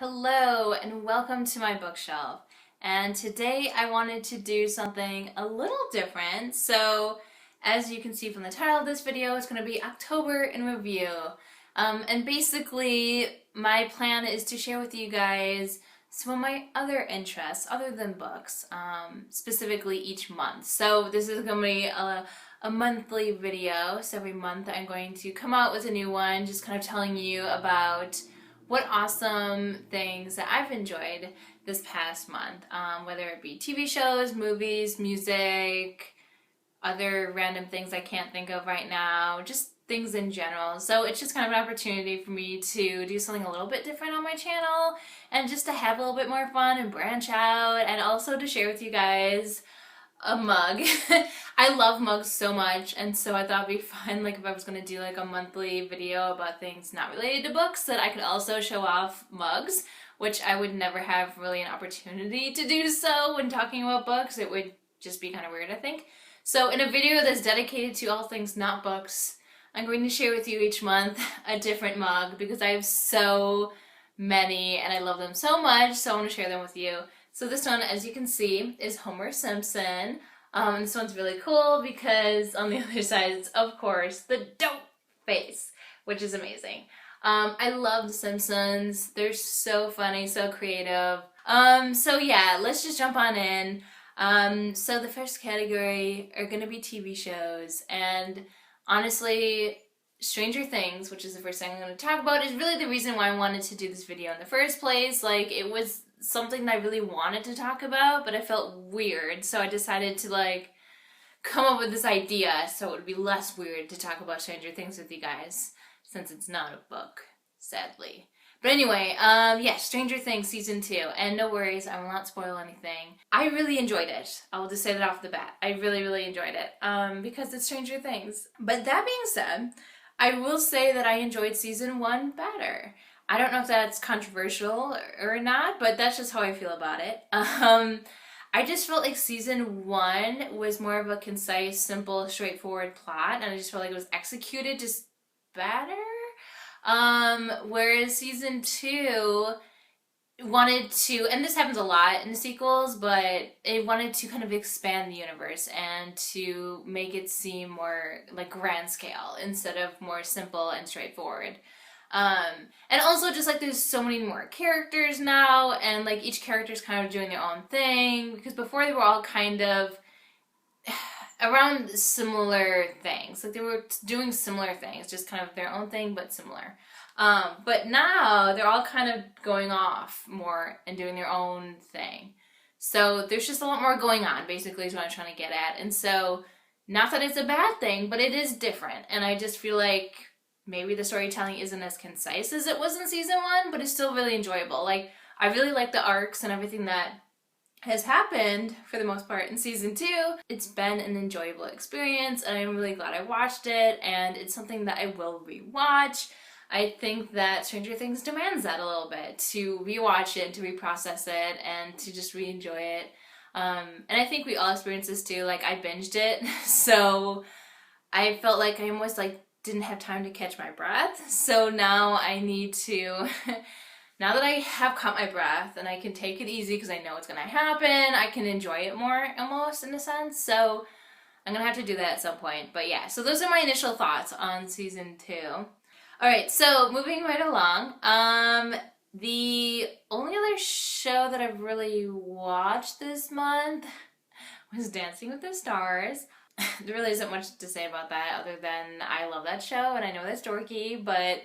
Hello and welcome to my bookshelf. And today I wanted to do something a little different. So as you can see from the title of this video, it's going to be October in Review. And basically my plan is to share with you guys some of my other interests other than books, specifically each month. So this is going to be a monthly video. So every month I'm going to come out with a new one, just kind of telling you about what awesome things that I've enjoyed this past month, whether it be TV shows, movies, music, other random things I can't think of right now, just things in general. So it's just kind of an opportunity for me to do something a little bit different on my channel and just to have a little bit more fun and branch out, and also to share with you guys a mug. I love mugs so much, and so I thought it'd be fun, like if I was going to do like a monthly video about things not related to books, that I could also show off mugs, which I would never have really an opportunity to do so when talking about books. It would just be kind of weird, I think. So in a video that's dedicated to all things not books, I'm going to share with you each month a different mug because I have so many and I love them so much, so I want to share them with you. So this one, as you can see, is Homer Simpson. This one's really cool because on the other side is, of course, the dope face, which is amazing. I love The Simpsons. They're so funny, so creative. So yeah, let's just jump on in. So the first category are going to be TV shows, and honestly, Stranger Things, which is the first thing I'm going to talk about, is really the reason why I wanted to do this video in the first place. Like, it was something that I really wanted to talk about, but I felt weird, so I decided to like come up with this idea so it would be less weird to talk about Stranger Things with you guys, since it's not a book, sadly. But anyway, yeah, Stranger Things season 2, and no worries, I will not spoil anything. I really enjoyed it. I will just say that off the bat. I really enjoyed it, because it's Stranger Things. But that being said, I will say that I enjoyed season 1 better. I don't know if that's controversial or not, but that's just how I feel about it. I just felt like season 1 was more of a concise, simple, straightforward plot, and I just felt like it was executed just better. Whereas season 2 wanted to, and this happens a lot in the sequels, but it wanted to kind of expand the universe and to make it seem more like grand scale instead of more simple and straightforward. And also just like there's so many more characters now, and like each character's kind of doing their own thing, because before they were all kind of around similar things. Like they were doing similar things, just kind of their own thing, but similar. But now they're all kind of going off more and doing their own thing. So there's just a lot more going on, basically, is what I'm trying to get at. And so, not that it's a bad thing, but it is different. And I just feel like maybe the storytelling isn't as concise as it was in season 1, but it's still really enjoyable. Like, I really like the arcs and everything that has happened for the most part in season 2. It's been an enjoyable experience, and I'm really glad I watched it, and it's something that I will rewatch. I think that Stranger Things demands that a little bit, to rewatch it, to reprocess it, and to just re-enjoy it. And I think we all experience this too. Like, I binged it, so I felt like I almost like didn't have time to catch my breath. So now I need to now that I have caught my breath and I can take it easy because I know what's going to happen, I can enjoy it more, almost, in a sense. So I'm going to have to do that at some point. But yeah, so those are my initial thoughts on season 2. Alright, so moving right along. The only other show that I've really watched this month was Dancing with the Stars. There really isn't much to say about that other than I love that show, and I know that's dorky, but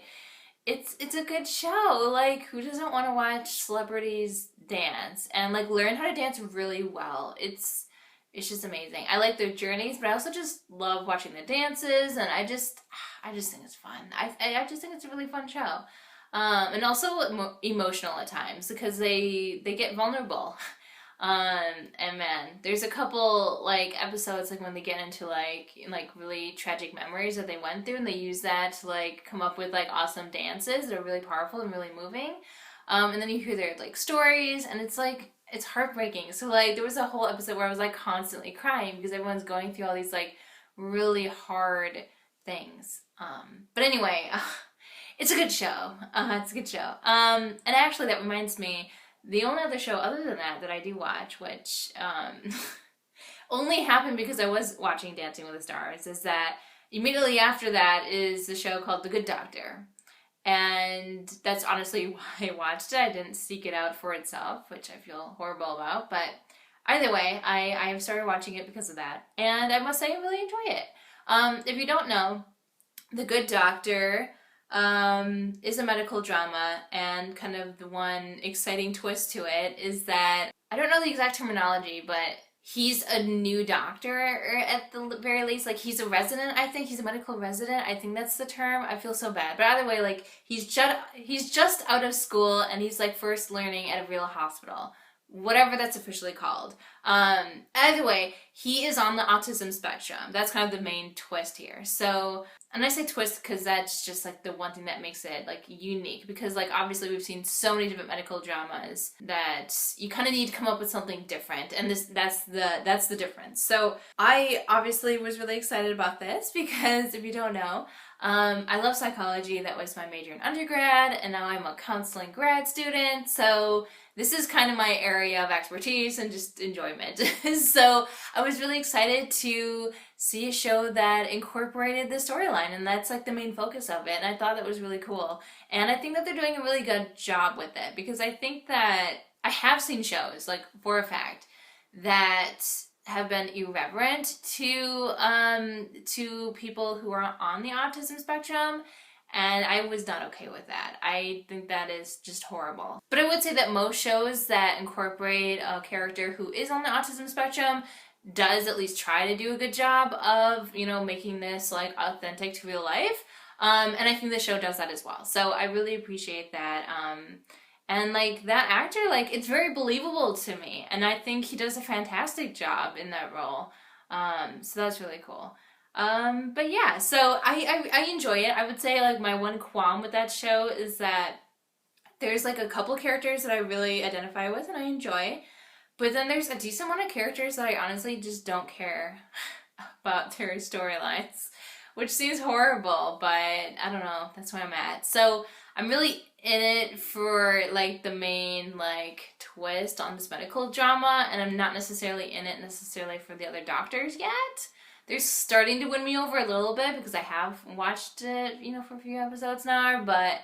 it's a good show. Like, who doesn't want to watch celebrities dance and like learn how to dance really well? It's just amazing. I like their journeys, but I also just love watching the dances, and I just think it's fun. I just think it's a really fun show, and also emotional at times because they get vulnerable. And man, there's a couple like episodes like when they get into like really tragic memories that they went through, and they use that to like come up with like awesome dances that are really powerful and really moving. And then you hear their like stories, and it's like it's heartbreaking. So like there was a whole episode where I was like constantly crying because everyone's going through all these like really hard things. But anyway, It's a good show. It's a good show. And actually, that reminds me, the only other show other than that I do watch, which only happened because I was watching Dancing with the Stars, is that immediately after that is the show called The Good Doctor. And that's honestly why I watched it. I didn't seek it out for itself, which I feel horrible about. But either way, I have started watching it because of that. And I must say I really enjoy it. If you don't know, The Good Doctor is a medical drama, and kind of the one exciting twist to it is that, I don't know the exact terminology, but he's a new doctor, or at the very least, like he's a resident. I think he's a medical resident. I think that's the term. I feel so bad, but either way, like he's just out of school, and he's like first learning at a real hospital, whatever that's officially called. Either way, he is on the autism spectrum. That's kind of the main twist here. So, and I say twist because that's just like the one thing that makes it like unique, because like obviously we've seen so many different medical dramas that you kind of need to come up with something different, and that's the difference. So I obviously was really excited about this because, if you don't know, I love psychology. That was my major in undergrad, and now I'm a counseling grad student. So this is kind of my area of expertise and just enjoyment. So I was really excited to see a show that incorporated the storyline, and that's like the main focus of it. And I thought that was really cool. And I think that they're doing a really good job with it, because I think that I have seen shows, like for a fact, that have been irreverent to people who are on the autism spectrum, and I was not okay with that. I think that is just horrible. But I would say that most shows that incorporate a character who is on the autism spectrum does at least try to do a good job of, you know, making this like authentic to real life. And I think the show does that as well. So I really appreciate that. And like that actor, like it's very believable to me, and I think he does a fantastic job in that role. So that's really cool. But yeah, so I enjoy it. I would say like my one qualm with that show is that there's like a couple characters that I really identify with and I enjoy, but then there's a decent amount of characters that I honestly just don't care about their storylines, which seems horrible, but I don't know, that's where I'm at. So I'm really in it for like the main like twist on this medical drama, and I'm not necessarily in it necessarily for the other doctors yet. They're starting to win me over a little bit because I have watched it, you know, for a few episodes now, but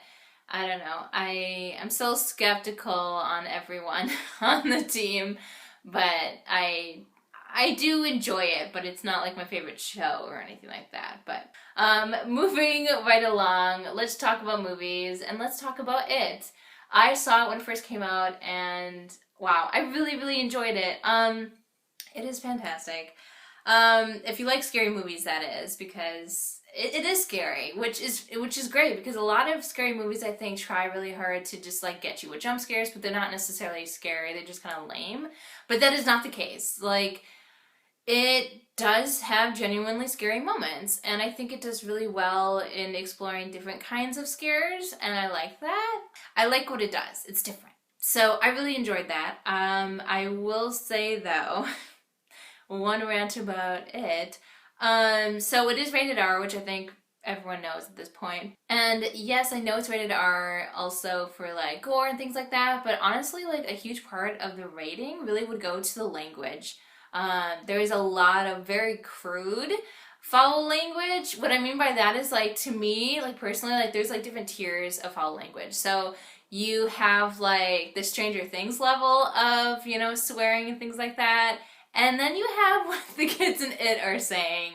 I don't know. I'm still skeptical on everyone on the team, but I do enjoy it, but it's not like my favorite show or anything like that. But moving right along, let's talk about movies, and let's talk about It. I saw it when it first came out, and wow, I really, really enjoyed it. It is fantastic. If you like scary movies, that is, because it is scary, which is great, because a lot of scary movies, I think, try really hard to just like get you with jump scares, but they're not necessarily scary, they're just kind of lame. But that is not the case. Like, it does have genuinely scary moments, and I think it does really well in exploring different kinds of scares, and I like that. I like what it does. It's different. So I really enjoyed that. I will say though, one rant about it. So it is rated R, which I think everyone knows at this point. And yes, I know it's rated R also for like gore and things like that, but honestly, like a huge part of the rating really would go to the language. There is a lot of very crude foul language. What I mean by that is, like, to me, like personally, like there's like different tiers of foul language. So you have like the Stranger Things level of, you know, swearing and things like that. And then you have what the kids in It are saying.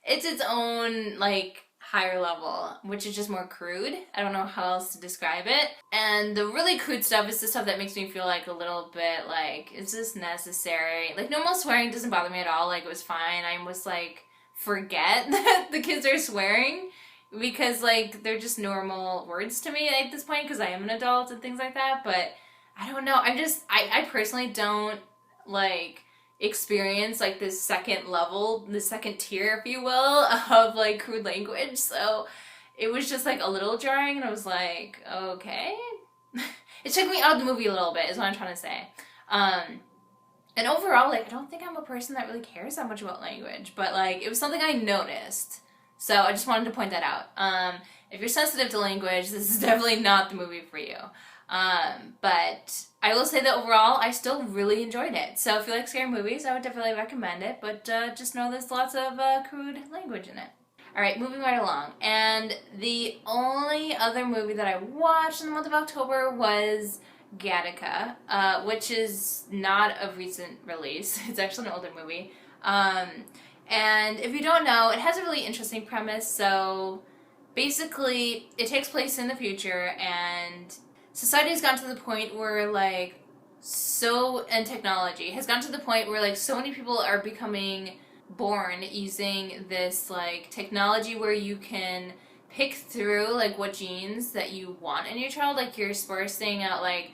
It's its own like higher level, which is just more crude. I don't know how else to describe it. And the really crude stuff is the stuff that makes me feel like a little bit like, is this necessary? Like, normal swearing doesn't bother me at all. Like, it was fine. I almost like forget that the kids are swearing, because like they're just normal words to me at this point, because I am an adult and things like that. But I don't know. I personally don't like experience like this second level, the second tier, if you will, of like crude language. So it was just like a little jarring, and I was like, okay. It took me out of the movie a little bit, is what I'm trying to say. And overall, like, I don't think I'm a person that really cares that much about language, but like it was something I noticed. So I just wanted to point that out. if you're sensitive to language, this is definitely not the movie for you. But I will say that overall, I still really enjoyed it. So if you like scary movies, I would definitely recommend it, but just know there's lots of crude language in it. Alright, moving right along. And the only other movie that I watched in the month of October was Gattaca, which is not of recent release. It's actually an older movie. And if you don't know, it has a really interesting premise. So basically, it takes place in the future, and society has gotten to the point where, like, and technology has gotten to the point where, like, so many people are becoming born using this, like, technology where you can pick through, like, what genes that you want in your child. Like, you're sparsing out, like,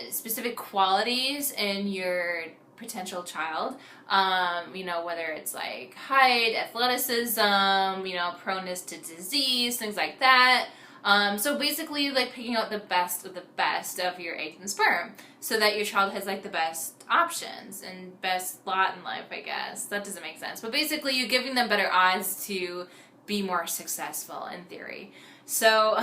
specific qualities in your potential child, you know, whether it's like height, athleticism, you know, proneness to disease, things like that. So basically, like, picking out the best of your eggs and sperm, so that your child has, like, the best options and best lot in life, I guess. That doesn't make sense. But basically, you're giving them better odds to be more successful, in theory. So,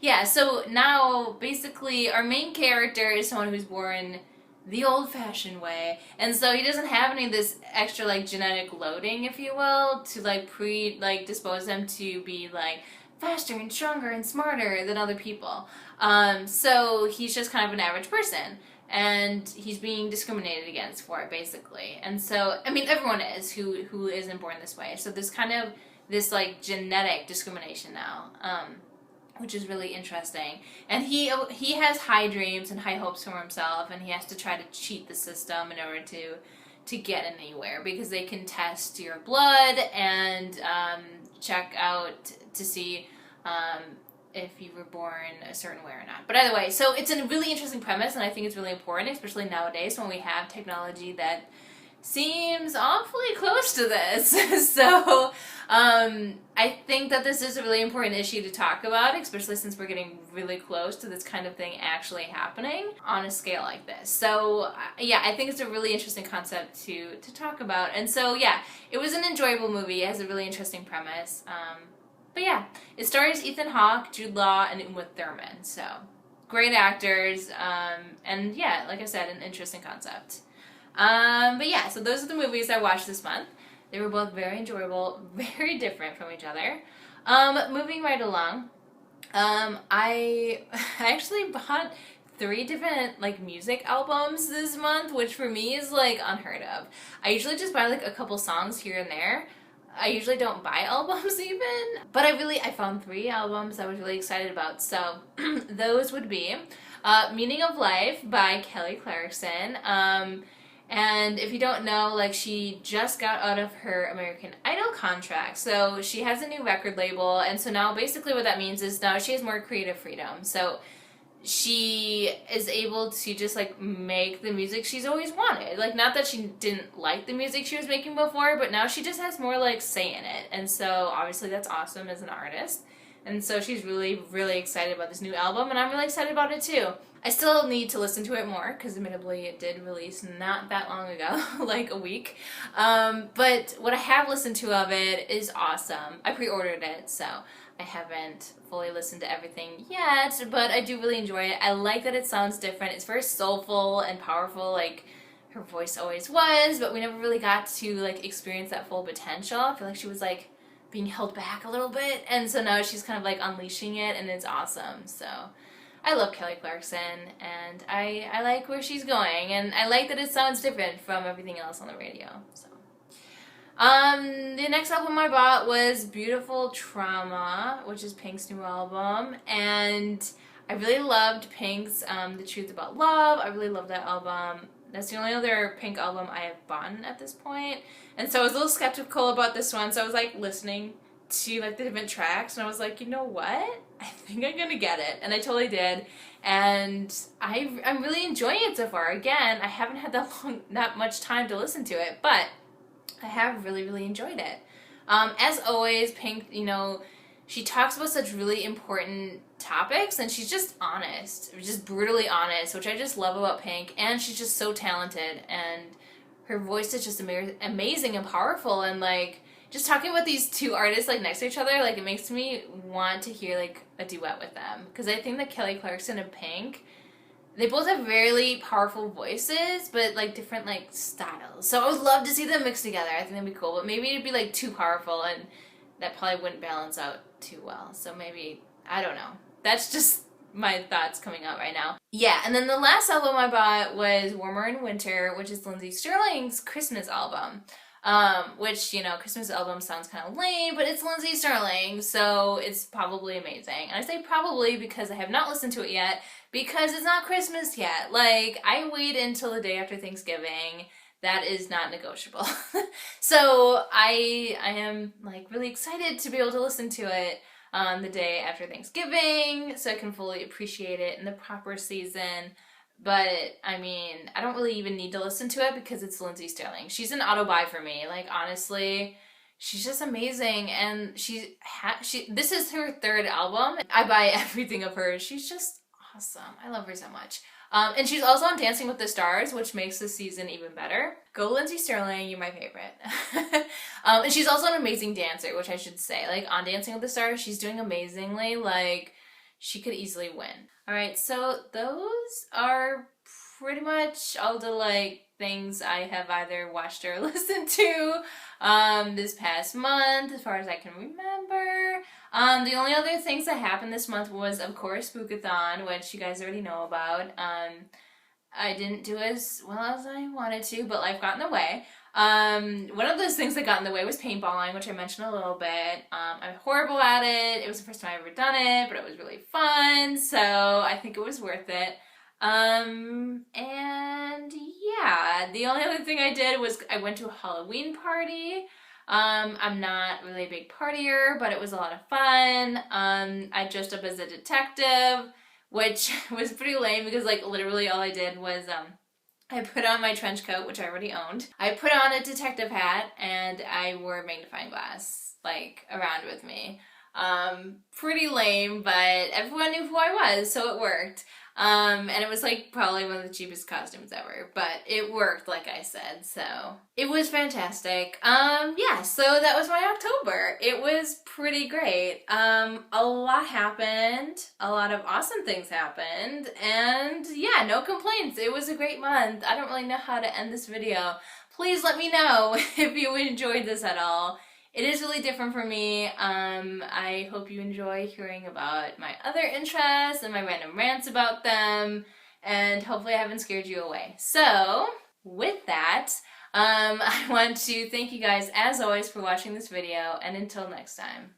yeah, so now, basically, our main character is someone who's born the old-fashioned way, and so he doesn't have any of this extra, like, genetic loading, if you will, to, like, dispose them to be, like, faster and stronger and smarter than other people. So he's just kind of an average person, and he's being discriminated against for it, basically. And so, I mean, everyone is who isn't born this way. So there's kind of this, like, genetic discrimination now, which is really interesting. And he has high dreams and high hopes for himself, and he has to try to cheat the system in order to get anywhere, because they can test your blood and check out to see if you were born a certain way or not. But either way, so it's a really interesting premise, and I think it's really important, especially nowadays when we have technology that seems awfully close to this. So I think that this is a really important issue to talk about, especially since we're getting really close to this kind of thing actually happening on a scale like this. So yeah, I think it's a really interesting concept to talk about. And so yeah, it was an enjoyable movie. It has a really interesting premise. But yeah, it stars Ethan Hawke, Jude Law, and Uma Thurman. So great actors, and yeah, like I said, an interesting concept. But yeah, so those are the movies I watched this month. They were both very enjoyable, very different from each other. Moving right along, I actually bought 3 different, like, music albums this month, which for me is, like, unheard of. I usually just buy, like, a couple songs here and there. I usually don't buy albums even, but I found 3 albums I was really excited about. So those would be Meaning of Life by Kelly Clarkson. And if you don't know, like, she just got out of her American Idol contract, so she has a new record label, and so now basically what that means is now she has more creative freedom. So she is able to just, like, make the music she's always wanted. Like, not that she didn't like the music she was making before, but now she just has more, like, say in it. And so obviously that's awesome as an artist. And so she's really, really excited about this new album, and I'm really excited about it too. I still need to listen to it more, because admittedly it did release not that long ago, like a week. But what I have listened to of it is awesome. I pre-ordered it, so I haven't fully listened to everything yet, but I do really enjoy it. I like that it sounds different. It's very soulful and powerful, like her voice always was, but we never really got to, like, experience that full potential. I feel like she was, like, being held back a little bit, and so now she's kind of, like, unleashing it, and it's awesome. So I love Kelly Clarkson, and I like where she's going, and I like that it sounds different from everything else on the radio. So the next album I bought was Beautiful Trauma, which is Pink's new album, and I really loved Pink's The Truth About Love. I really love that album. That's the only other Pink album I have bought at this point. And so I was a little skeptical about this one, so I was, like, listening to, like, the different tracks, and I was like, you know what? I think I'm gonna get it. And I totally did. And I'm really enjoying it so far. Again, I haven't had that much time to listen to it, but I have really, really enjoyed it. As always, Pink, you know, she talks about such really important topics, and she's just honest, just brutally honest, which I just love about Pink. And she's just so talented, and her voice is just amazing and powerful, and, like, just talking about these two artists like next to each other, like it makes me want to hear like a duet with them. Because I think that Kelly Clarkson and Pink, they both have really powerful voices, but like different like styles. So I would love to see them mixed together. I think that'd be cool. But maybe it'd be like too powerful, and that probably wouldn't balance out too well. So maybe, I don't know. That's just my thoughts coming out right now. Yeah, and then the last album I bought was Warmer in Winter, which is Lindsey Stirling's Christmas album. Which, you know, Christmas album sounds kind of lame, but it's Lindsey Stirling, so it's probably amazing. And I say probably because I have not listened to it yet, because it's not Christmas yet. Like, I wait until the day after Thanksgiving. That is not negotiable. So I am like really excited to be able to listen to it the day after Thanksgiving, so I can fully appreciate it in the proper season. But I mean, I don't really even need to listen to it because it's Lindsey Stirling. She's an auto buy for me. Like, honestly, she's just amazing, and this is her third album. I buy everything of hers. She's just awesome. I love her so much. And she's also on Dancing with the Stars, which makes this season even better. Go Lindsey Stirling, you're my favorite. And she's also an amazing dancer, which I should say. Like, on Dancing with the Stars, she's doing amazingly. Like, she could easily win. Alright, so those are pretty much all the, like, things I have either watched or listened to this past month, as far as I can remember. The only other things that happened this month was, of course, Spookathon, which you guys already know about. I didn't do as well as I wanted to, but life got in the way. One of those things that got in the way was paintballing, which I mentioned a little bit. I'm horrible at it. It was the first time I've ever done it, but it was really fun, so I think it was worth it. And yeah, the only other thing I did was I went to a Halloween party. I'm not really a big partier, but it was a lot of fun. I dressed up as a detective, which was pretty lame because, like, literally all I did was, I put on my trench coat, which I already owned. I put on a detective hat, and I wore a magnifying glass, like, around with me. Pretty lame, but everyone knew who I was, so it worked. And it was like probably one of the cheapest costumes ever, but it worked, like I said, so it was fantastic. Yeah, so that was my October. It was pretty great. A lot happened, a lot of awesome things happened, and yeah, no complaints. It was a great month. I don't really know how to end this video. Please let me know if you enjoyed this at all. It is really different for me. I hope you enjoy hearing about my other interests and my random rants about them, and hopefully I haven't scared you away. So, with that, I want to thank you guys as always for watching this video, and until next time.